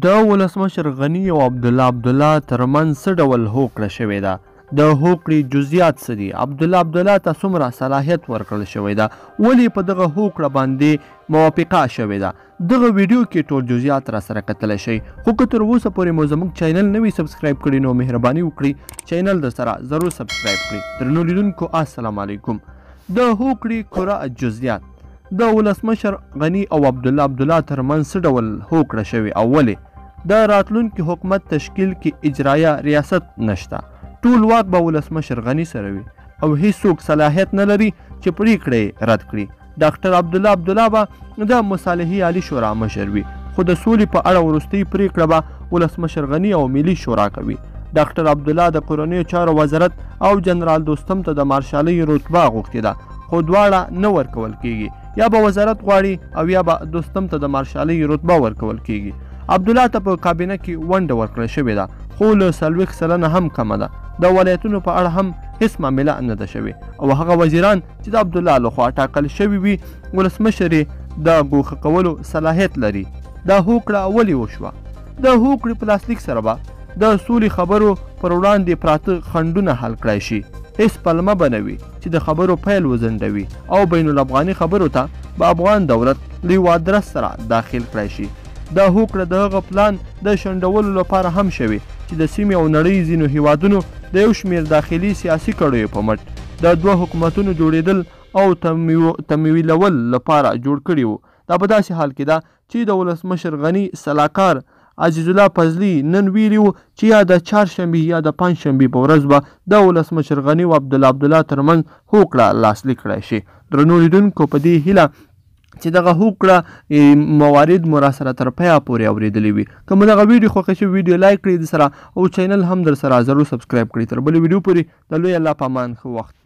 د ولسمشر غني او عبدالله ترمنځ څه ډول هوکړه شوې ده؟ د هوکړې جزئیات څه دي؟ عبدالله ته څومره صلاحیت ورکړل شوی ده؟ ولې په دغه هوکړه باندې موافقه شوې ده؟ دغه ویډیو کې ټول جزئیات را سره کتلی شئ. خو که تر اوسه پورې مو زموږ چینل نه وي سبسکرایب کړي نو مهرباني وکړئ چینل در سره ضرور سبسکرایب کړئ. درنو لیدونکو السلام علیکم. د هوکړې کره جزئیات د ولسمشر غني او عبدالله ترمنځ څه ډول هوکړه شوې او ولې؟ د راتلونکي حکومت تشکیل کې اجرایه ریاست نشته. ټول واک به ولسمشر غني سره وي او هیڅوک صلاحیت نه لري چې پریکړې رد کړي. ډاکټر عبدالله به د مصالحې عالی شورا مشر وي خو د سولې په اړه وروستۍ پریکړه به ولسمشر غني او ملي شورا کوي. ډاکټر عبدالله د کورنیو چارو وزارت او جنرال دوستم ته د مارشالۍ رتبه غوښتې ده خو دواړه نه ورکول کیږي. یا به وزارت غواړي او یا به دوستم ته د مارشالۍ رتبه ورکول کیږي. عبدالله ته په کابینه کې ونډه ورکړل شوې ده خو له 40 سلنه هم کمه ده. د ولایتونو په اړه هم هیڅ معامله نه ده شوې او هغه وزیران چې د عبدالله لخوا ټاکل شوي وي ولسمشر یې د ګوښه کولو صلاحیت لري. دا هوکړه ولې وشوه؟ د هوکړې په لاسلیک سره به د سولې خبرو پر وړاندې پراته خنډونه حل کړای شي. هیڅ پلمه به نه وي چې د خبرو پیل وځنډوي او بین الافغاني خبرو ته به افغان دولت له یو ادرس سره داخل کړای شي. دا هوکړه د هغه پلان د شنډولو لپاره هم شوي چې د سیمې او نړۍ ځینو هیوادونو د یو شمېر داخلي سیاسي کړیو په مټ د دوه حکومتونو جوړېدل او تمویلول لپاره جوړ کړي وو. دا په داسې حال کې ده چې د ولسمشر غني سلاکار عزیز الله فضلي نن ویلي وو چې یا د چهارشنبې یا د پنجشنبې په ورځ به د ولسمشر غني او عبدالله ترمنځ هوکړه لاسلیک کړای شي. درنو لیدونکو په دې هیله چې دغه هوکړه موارد مو راسره تر پایه پورې اورېدلې وي. که مو دغه ویډیو خوښه شوي ویډیو لایک کړئ د سره او چینل هم در سره ضرور سبسکرایب کړئ. تر بلې ویډیو پورې د لوی الله په امان ښه وخت.